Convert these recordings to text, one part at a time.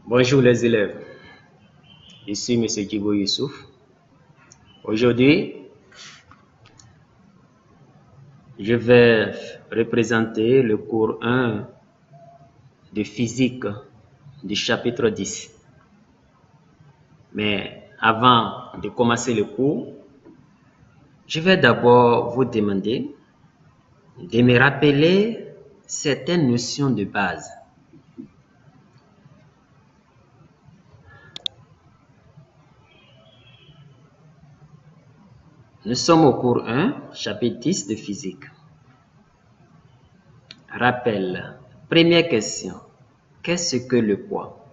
Bonjour les élèves, ici M. Kibo Youssouf. Aujourd'hui, je vais représenter le cours 1 de physique du chapitre 10. Mais avant de commencer le cours, je vais d'abord vous demander de me rappeler certaines notions de base. Nous sommes au cours 1, chapitre 10 de physique. Rappel. Première question. Qu'est-ce que le poids?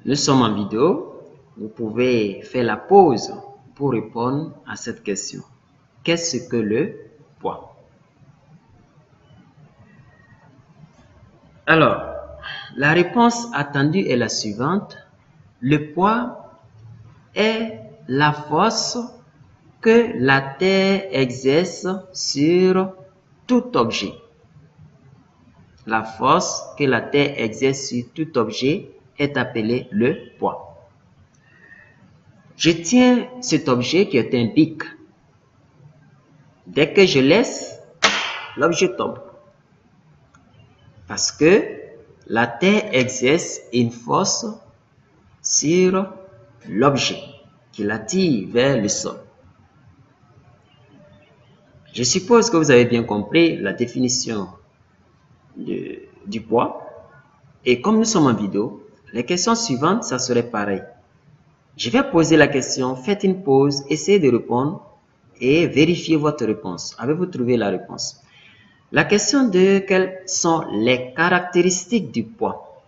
Nous sommes en vidéo. Vous pouvez faire la pause pour répondre à cette question. Qu'est-ce que le poids? Alors, la réponse attendue est la suivante. Le poids est la force que la Terre exerce sur tout objet. La force que la Terre exerce sur tout objet est appelée le poids. Je tiens cet objet qui est un bic. Dès que je laisse, l'objet tombe. Parce que la Terre exerce une force sur l'objet qui l'attire vers le sol. Je suppose que vous avez bien compris la définition du poids. Et comme nous sommes en vidéo, les questions suivantes, ça serait pareil. Je vais poser la question, faites une pause, essayez de répondre et vérifiez votre réponse. Avez-vous trouvé la réponse? La question de quelles sont les caractéristiques du poids?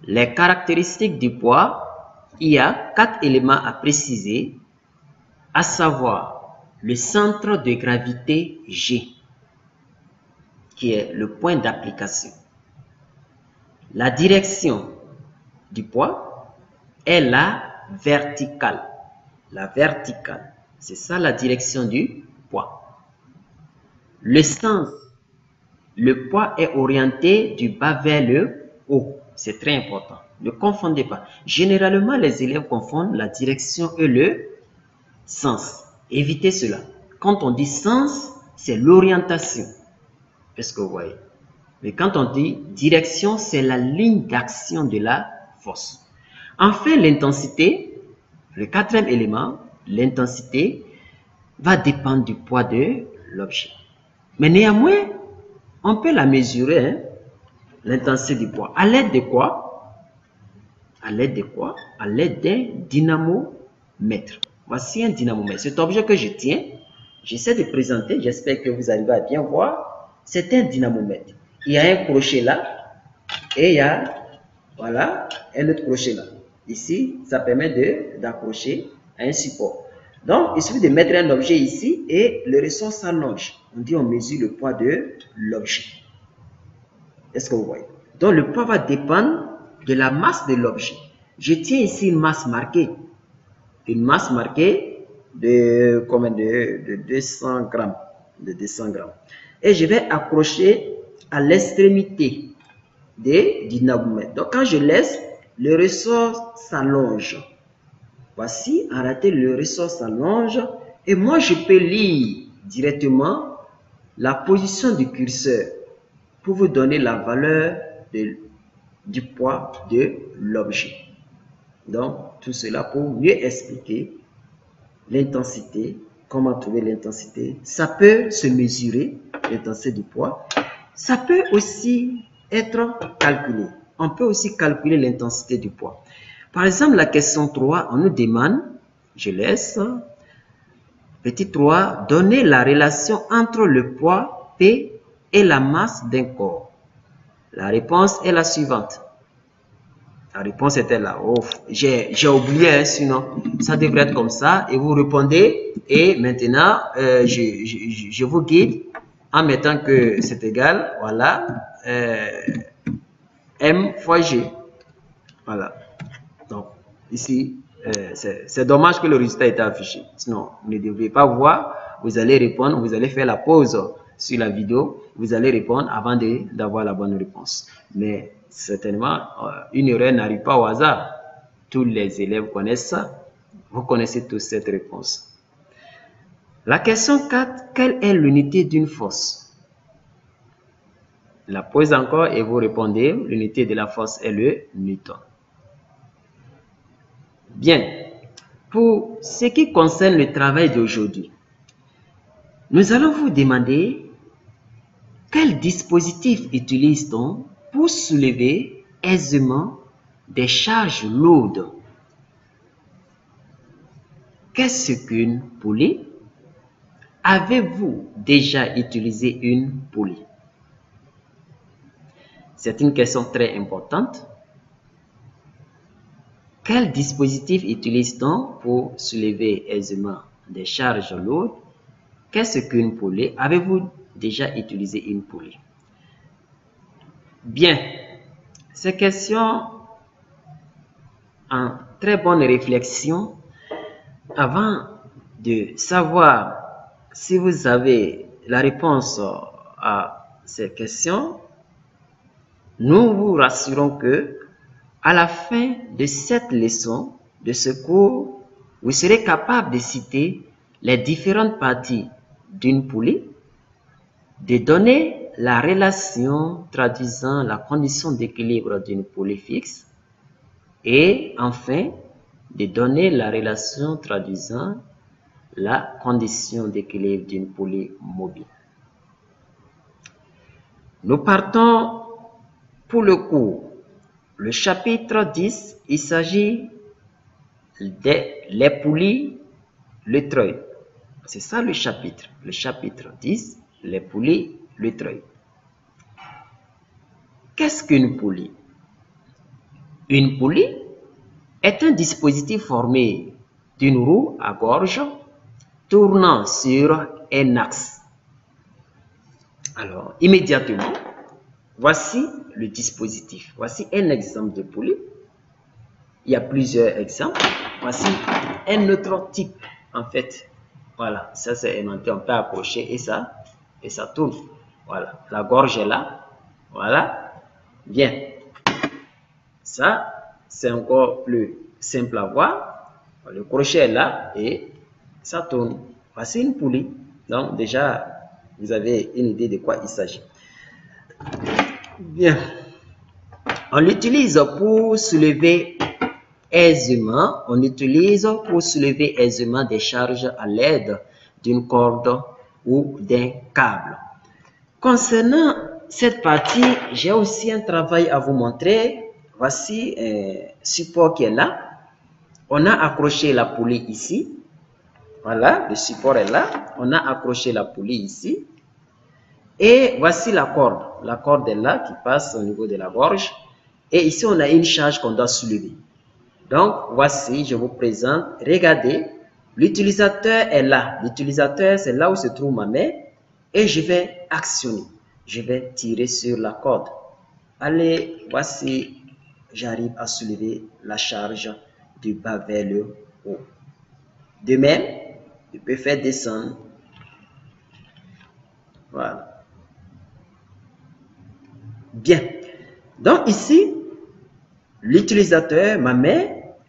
Les caractéristiques du poids, il y a 4 éléments à préciser, à savoir le centre de gravité G, qui est le point d'application. La direction du poids est la verticale. La verticale, c'est ça la direction du poids. Le sens, le poids est orienté du bas vers le haut. C'est très important. Ne confondez pas. Généralement, les élèves confondent la direction et le sens. Évitez cela. Quand on dit sens, c'est l'orientation. Est-ce que vous voyez? Mais quand on dit direction, c'est la ligne d'action de la force. Enfin, l'intensité, le 4e élément, l'intensité, va dépendre du poids de l'objet. Mais néanmoins, on peut la mesurer, hein, l'intensité du poids. À l'aide de quoi? À l'aide de quoi? À l'aide d'un dynamomètre. Voici un dynamomètre. Cet objet que je tiens, j'essaie de présenter, j'espère que vous arrivez à bien voir. C'est un dynamomètre. Il y a un crochet là et il y a, voilà, un autre crochet là. Ici, ça permet d'accrocher à un support. Donc, il suffit de mettre un objet ici et le ressort s'allonge. On dit on mesure le poids de l'objet. Est-ce que vous voyez? Donc, le poids va dépendre de la masse de l'objet. Je tiens ici une masse marquée. Une masse marquée de 200 grammes. De 200 grammes. Et je vais accrocher à l'extrémité du dynamomètre. Donc, quand je laisse, le ressort s'allonge. Voici, en réalité, le ressort s'allonge. Et moi, je peux lire directement la position du curseur pour vous donner la valeur du poids de l'objet. Donc, tout cela pour mieux expliquer l'intensité, comment trouver l'intensité. Ça peut se mesurer, l'intensité du poids. Ça peut aussi être calculé. On peut aussi calculer l'intensité du poids. Par exemple, la question 3, on nous demande, je laisse, petit 3, donner la relation entre le poids P et la masse d'un corps. La réponse est la suivante. La réponse était là. Oh, j'ai oublié, hein, sinon ça devrait être comme ça. Et vous répondez. Et maintenant, je vous guide en mettant que c'est égal. Voilà. M fois G. Voilà. Donc, ici, c'est dommage que le résultat était affiché. Sinon, vous ne devez pas voir. Vous allez répondre. Vous allez faire la pause sur la vidéo, vous allez répondre avant d'avoir la bonne réponse. Mais certainement, une erreur n'arrive pas au hasard. Tous les élèves connaissent ça. Vous connaissez tous cette réponse. La question 4, quelle est l'unité d'une force? La pose encore et vous répondez, l'unité de la force est le Newton. Bien, pour ce qui concerne le travail d'aujourd'hui, nous allons vous demander quel dispositif utilise-t-on pour soulever aisément des charges lourdes. Qu'est-ce qu'une poulie? Avez-vous déjà utilisé une poulie? C'est une question très importante. Quel dispositif utilise-t-on pour soulever aisément des charges lourdes? Qu'est-ce qu'une poulie? Avez-vous déjà utilisé une poulie? Bien, ces questions en très bonne réflexion avant de savoir si vous avez la réponse à ces questions. Nous vous rassurons que à la fin de cette leçon, de ce cours, vous serez capable de citer les différentes parties d'une poulie, de donner la relation traduisant la condition d'équilibre d'une poulie fixe et enfin de donner la relation traduisant la condition d'équilibre d'une poulie mobile. Nous partons pour le cours. Le chapitre 10, il s'agit des poulies, le treuil. C'est ça le chapitre. Le chapitre 10, les poulies, le treuil. Qu'est-ce qu'une poulie? Une poulie est un dispositif formé d'une roue à gorge tournant sur un axe. Alors, immédiatement, voici le dispositif. Voici un exemple de poulie. Il y a plusieurs exemples. Voici un autre type, en fait. Voilà, ça c'est aimanté, on peut accrocher et ça tourne. Voilà, la gorge est là. Voilà, bien. Ça, c'est encore plus simple à voir. Le crochet est là et ça tourne. Voici une poulie. Donc déjà, vous avez une idée de quoi il s'agit. Bien. On l'utilise pour soulever aisément. On utilise pour soulever aisément des charges à l'aide d'une corde ou d'un câble. Concernant cette partie, j'ai aussi un travail à vous montrer. Voici un support qui est là. On a accroché la poulie ici. Voilà, le support est là. On a accroché la poulie ici. Et voici la corde. La corde est là qui passe au niveau de la gorge. Et ici, on a une charge qu'on doit soulever. Donc, voici, je vous présente. Regardez, l'utilisateur est là. L'utilisateur, c'est là où se trouve ma main. Et je vais actionner. Je vais tirer sur la corde. Allez, voici, j'arrive à soulever la charge du bas vers le haut. De même, je peux faire descendre. Voilà. Bien. Donc ici, l'utilisateur, ma main,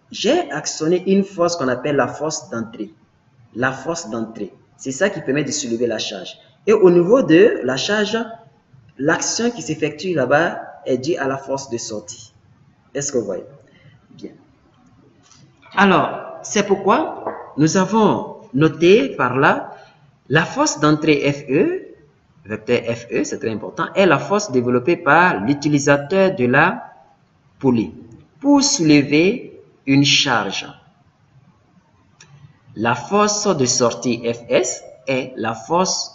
j'ai actionné une force qu'on appelle la force d'entrée. La force d'entrée. C'est ça qui permet de soulever la charge. Et au niveau de la charge, l'action qui s'effectue là-bas est due à la force de sortie. Est-ce que vous voyez? Bien. Alors, c'est pourquoi nous avons noté par là la force d'entrée FE, vecteur FE, c'est très important, est la force développée par l'utilisateur de la poulie pour soulever une charge. La force de sortie FS est la force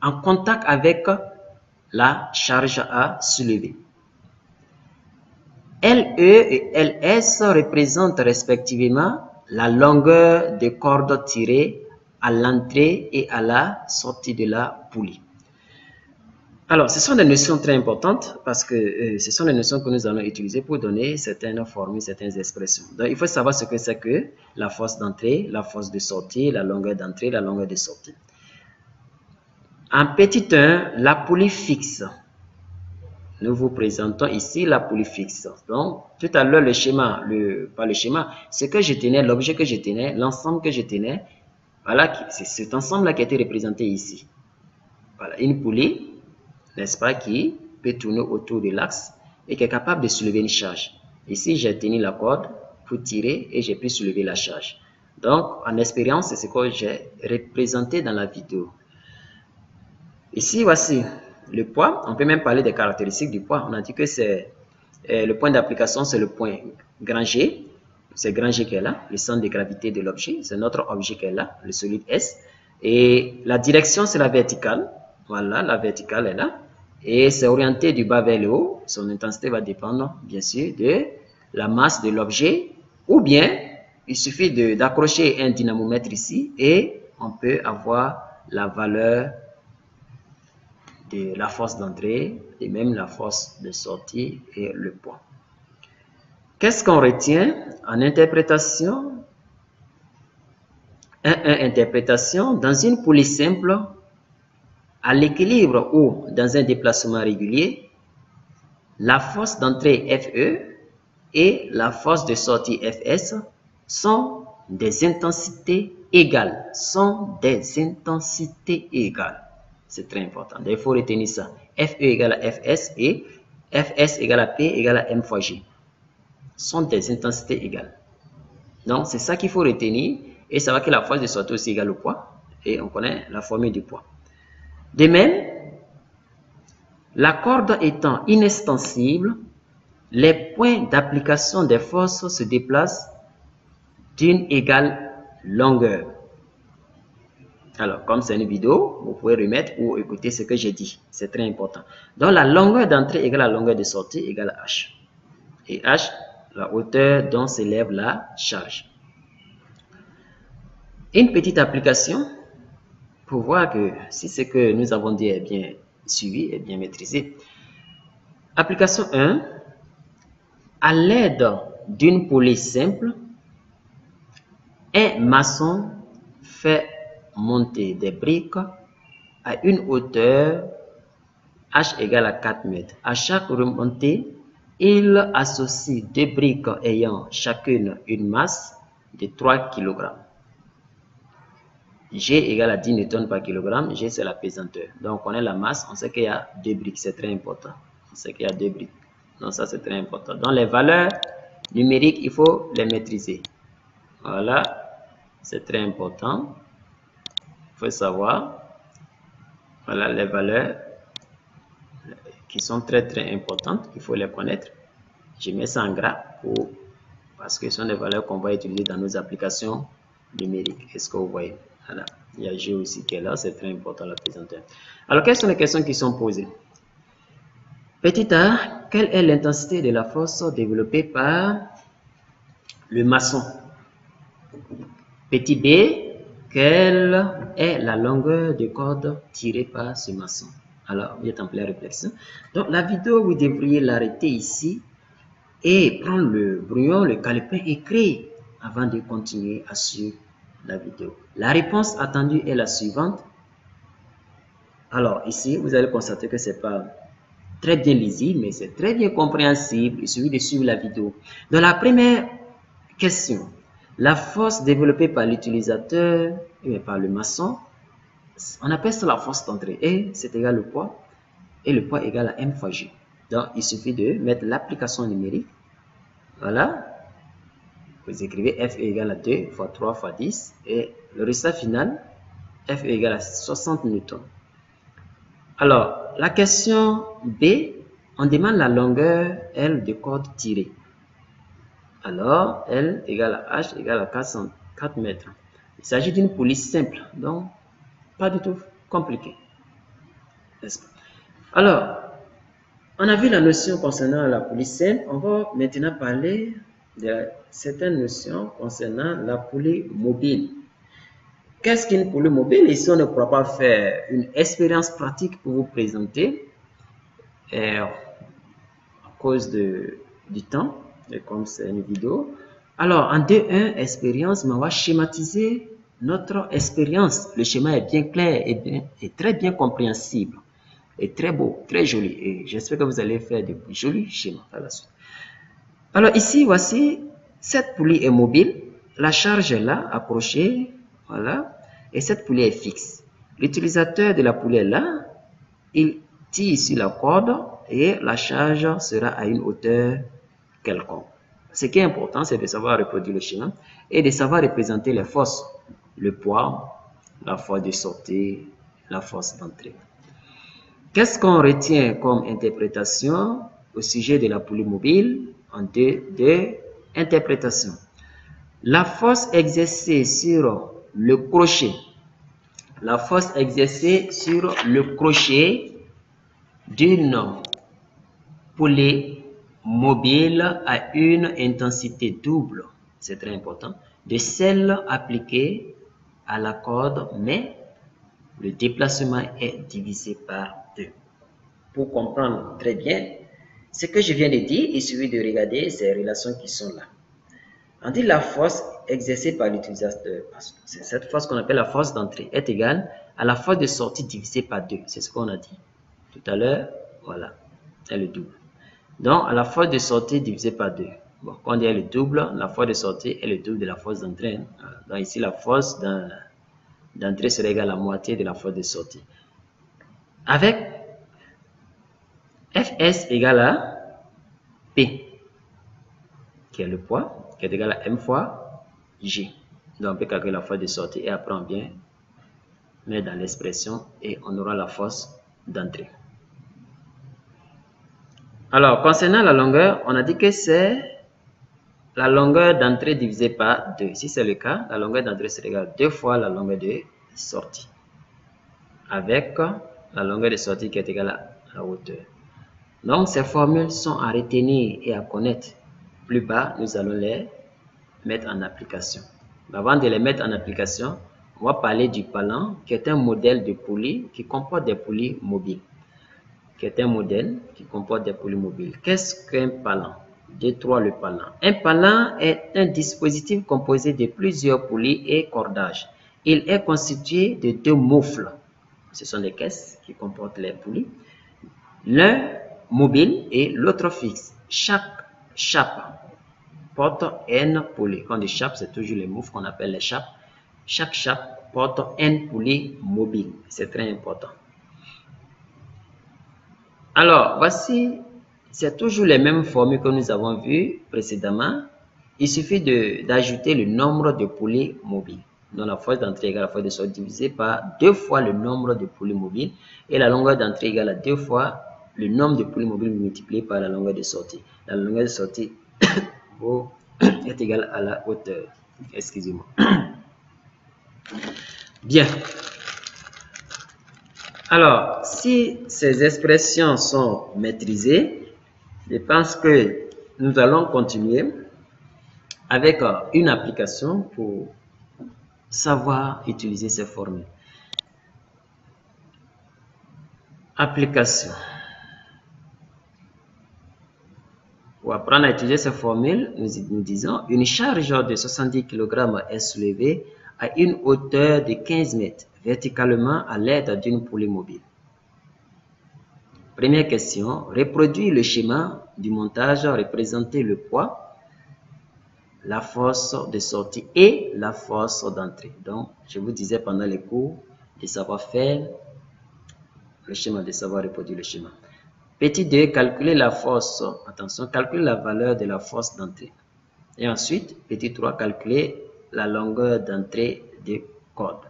en contact avec la charge à soulever. LE et LS représentent respectivement la longueur des cordes tirées à l'entrée et à la sortie de la poulie. Alors, ce sont des notions très importantes parce que ce sont des notions que nous allons utiliser pour donner certaines formules, certaines expressions. Donc, il faut savoir ce que c'est que la force d'entrée, la force de sortie, la longueur d'entrée, la longueur de sortie. En petit 1, la poulie fixe. Nous vous présentons ici la poulie fixe. Donc, tout à l'heure, le schéma, pas le schéma, ce que je tenais, l'objet que je tenais, l'ensemble que je tenais, voilà, c'est cet ensemble-là qui a été représenté ici. Voilà, une poulie, n'est-ce pas, qui peut tourner autour de l'axe et qui est capable de soulever une charge. Ici, j'ai tenu la corde pour tirer et j'ai pu soulever la charge. Donc, en expérience, c'est ce que j'ai représenté dans la vidéo. Ici, voici le poids. On peut même parler des caractéristiques du poids. On a dit que c'est le point d'application, c'est le point grand G. C'est grand G qui est là, le centre de gravité de l'objet. C'est notre objet qui est là, le solide S. Et la direction, c'est la verticale. Voilà, la verticale est là. Et c'est orienté du bas vers le haut. Son intensité va dépendre, bien sûr, de la masse de l'objet. Ou bien, il suffit d'accrocher un dynamomètre ici et on peut avoir la valeur de la force d'entrée et même la force de sortie et le poids. Qu'est-ce qu'on retient en interprétation? Interprétation, dans une poulie simple, à l'équilibre ou dans un déplacement régulier, la force d'entrée FE et la force de sortie FS sont des intensités égales. C'est très important. Il faut retenir ça. FE égale à FS et FS égale à P égale à M fois G. Sont des intensités égales. Donc, c'est ça qu'il faut retenir. Et ça va que la force de sortie aussi égale au poids. Et on connaît la formule du poids. De même, la corde étant inextensible, les points d'application des forces se déplacent d'une égale longueur. Alors, comme c'est une vidéo, vous pouvez remettre ou écouter ce que j'ai dit. C'est très important. Donc, la longueur d'entrée égale à la longueur de sortie égale à H. Et H, la hauteur dont s'élève la charge. Une petite application pour voir que si ce que nous avons dit est bien suivi et bien maîtrisé. Application 1. À l'aide d'une poulie simple, un maçon fait monter des briques à une hauteur H égale à 4 mètres. À chaque remontée, il associe deux briques ayant chacune une masse de 3 kg. G égale à 10 newtons par kilogramme. G, c'est la pesanteur. Donc, on connaît la masse. On sait qu'il y a deux briques. C'est très important. On sait qu'il y a deux briques. Donc, ça, c'est très important. Donc, les valeurs numériques, il faut les maîtriser. Voilà. C'est très important. Il faut savoir. Voilà les valeurs qui sont très, très importantes. Il faut les connaître. Je mets ça en gras parce que ce sont des valeurs qu'on va utiliser dans nos applications numériques. Est-ce que vous voyez? Voilà. Il y a G aussi qui est là, c'est très important la pesanteur. Alors, quelles sont les questions qui sont posées? Petit a, quelle est l'intensité de la force développée par le maçon? Petit b, quelle est la longueur de corde tirée par ce maçon? Alors, vous êtes en pleine réflexion. Donc, la vidéo, vous devriez l'arrêter ici et prendre le brouillon, le calepin écrit avant de continuer à suivre la vidéo. La réponse attendue est la suivante. Alors ici, vous allez constater que c'est pas très bien lisible, mais c'est très bien compréhensible. Il suffit de suivre la vidéo. Dans la première question, la force développée par l'utilisateur et par le maçon, on appelle ça la force d'entrée. Et c'est égal au poids. Et le poids est égal à M fois G. Donc, il suffit de mettre l'application numérique. Voilà. Vous écrivez F est égal à 2 fois 3 fois 10 et le résultat final, F est égal à 60 newtons. Alors, la question B, on demande la longueur L de corde tirée. Alors, L égale à H égale à 4 mètres. Il s'agit d'une poulie simple, donc pas du tout compliqué. Alors, on a vu la notion concernant la poulie simple. On va maintenant parler de certaines notions concernant la poulie mobile. Qu'est-ce qu'une poulie mobile? Ici, on ne pourra pas faire une expérience pratique pour vous présenter à cause du temps, et comme c'est une vidéo. Alors, en 2.1, expérience, on va schématiser notre expérience, le schéma est bien clair et très bien compréhensible. Et très beau, très joli. Et j'espère que vous allez faire de jolis schémas par la suite. Alors ici, voici, cette poulie est mobile. La charge est là, approchée. Voilà. Et cette poulie est fixe. L'utilisateur de la poulie est là. Il tire sur la corde et la charge sera à une hauteur quelconque. Ce qui est important, c'est de savoir reproduire le schéma et de savoir représenter les forces. Le poids, la force de sortie, la force d'entrée. Qu'est-ce qu'on retient comme interprétation au sujet de la poulie mobile en deux interprétations? La force exercée sur le crochet. La force exercée sur le crochet d'une poulie mobile a une intensité double, c'est très important, de celle appliquée à la corde, mais le déplacement est divisé par 2. Pour comprendre très bien ce que je viens de dire, il suffit de regarder ces relations qui sont là. On dit la force exercée par l'utilisateur, c'est cette force qu'on appelle la force d'entrée, est égale à la force de sortie divisée par 2. C'est ce qu'on a dit tout à l'heure. Voilà, c'est le double. Donc, à la force de sortie divisée par 2. Bon, quand on dit le double, la force de sortie est le double de la force d'entrée. Donc ici, la force d'entrée serait égale à la moitié de la force de sortie. Avec Fs égale à P, qui est le poids, qui est égal à M fois G. Donc, on peut calculer la force de sortie et après on vient mettre dans l'expression et on aura la force d'entrée. Alors, concernant la longueur, on a dit que c'est la longueur d'entrée divisée par 2. Si c'est le cas, la longueur d'entrée serait égale à 2 fois la longueur de sortie. Avec la longueur de sortie qui est égale à la hauteur. Donc, ces formules sont à retenir et à connaître. Plus bas, nous allons les mettre en application. Mais avant de les mettre en application, on va parler du palan, qui est un modèle de poulie qui comporte des poulies mobiles. Qu'est-ce qu'un palan? 2-3 le palan. Un palan est un dispositif composé de plusieurs poulies et cordages. Il est constitué de 2 moufles. Ce sont des caisses qui comportent les poulies. L'un mobile et l'autre fixe. Chaque chape porte N poulies. Quand on dit chape, c'est toujours les moufles qu'on appelle les chapes. Chaque chape porte N poulies mobiles. C'est très important. Alors, voici, c'est toujours les mêmes formules que nous avons vues précédemment. Il suffit d'ajouter le nombre de poulies mobiles. Donc, la force d'entrée égale à la force de sortie divisée par 2 fois le nombre de poulies mobiles. Et la longueur d'entrée égale à 2 fois le nombre de poulies mobiles multiplié par la longueur de sortie. La longueur de sortie est égale à la hauteur. Excusez-moi. Bien. Alors, si ces expressions sont maîtrisées, je pense que nous allons continuer avec une application pour savoir utiliser ces formules. Application. Pour apprendre à utiliser ces formules, nous disons une charge de 70 kg est soulevée à une hauteur de 15 mètres verticalement à l'aide d'une poulie mobile. Première question, reproduire le schéma du montage, représenter le poids, la force de sortie et la force d'entrée. Donc, je vous disais pendant les cours de savoir faire le schéma, de savoir reproduire le schéma. Petit 2, calculer la force, attention, calculer la valeur de la force d'entrée. Et ensuite, petit 3, calculer la longueur d'entrée des cordes.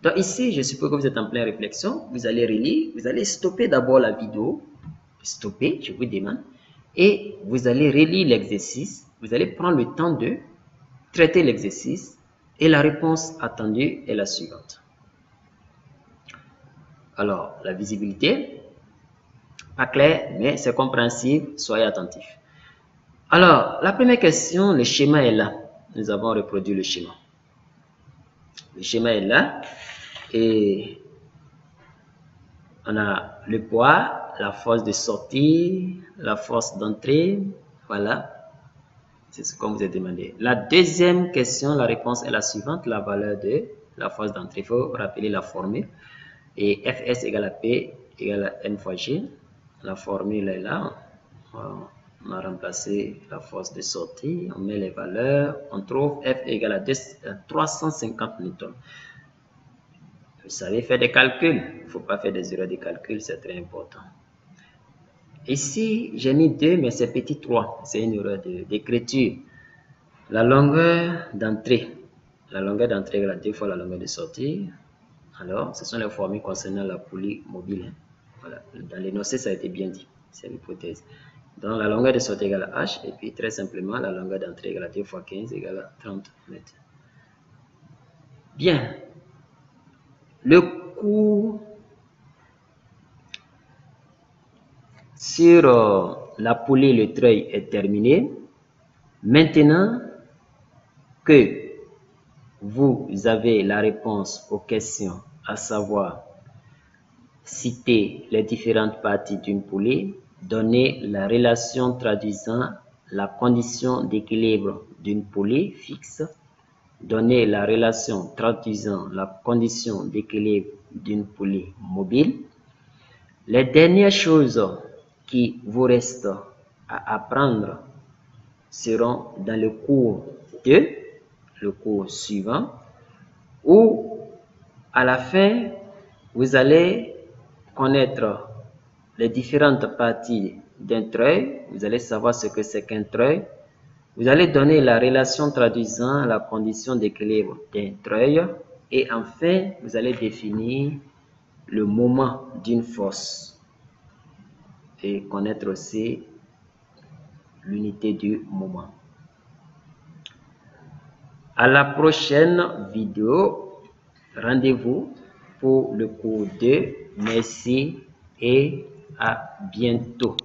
Donc ici, je suppose que vous êtes en pleine réflexion. Vous allez relire, vous allez stopper d'abord la vidéo. Stopper, je vous demande. Et vous allez relire l'exercice. Vous allez prendre le temps de traiter l'exercice. Et la réponse attendue est la suivante. Alors, la visibilité, pas clair, mais c'est compréhensible. Soyez attentifs. Alors, la première question, le schéma est là. Nous avons reproduit le schéma. Le schéma est là. Et on a le poids, la force de sortie, la force d'entrée. Voilà. C'est ce qu'on vous a demandé. La deuxième question, la réponse est la suivante. La valeur de la force d'entrée. Il faut rappeler la formule. Et Fs égale à P égale à N fois G. La formule est là. On a remplacé la force de sortie. On met les valeurs. On trouve F égale à 350 newtons. Vous savez faire des calculs. Il ne faut pas faire des erreurs de calcul, c'est très important. Ici, j'ai mis 2, mais c'est petit 3. C'est une erreur d'écriture. La longueur d'entrée. La longueur d'entrée égale à 2 fois la longueur de sortie. Alors, ce sont les formules concernant la poulie mobile. Voilà. Dans l'énoncé, ça a été bien dit. C'est l'hypothèse. Donc, la longueur de sortie égale à H. Et puis, très simplement, la longueur d'entrée égale à 2 fois 15 égale à 30 mètres. Bien. Le cours sur la poulie, le treuil est terminé. Maintenant que vous avez la réponse aux questions, à savoir citer les différentes parties d'une poulie, donner la relation traduisant la condition d'équilibre d'une poulie fixe, donner la relation traduisant la condition d'équilibre d'une poulie mobile. Les dernières choses qui vous restent à apprendre seront dans le cours 2, le cours suivant, où à la fin, vous allez connaître les différentes parties d'un treuil. Vous allez savoir ce que c'est qu'un treuil. Vous allez donner la relation traduisant la condition d'équilibre d'un treuil. Et enfin, vous allez définir le moment d'une force et connaître aussi l'unité du moment. À la prochaine vidéo, rendez-vous pour le cours 2. Merci et à bientôt.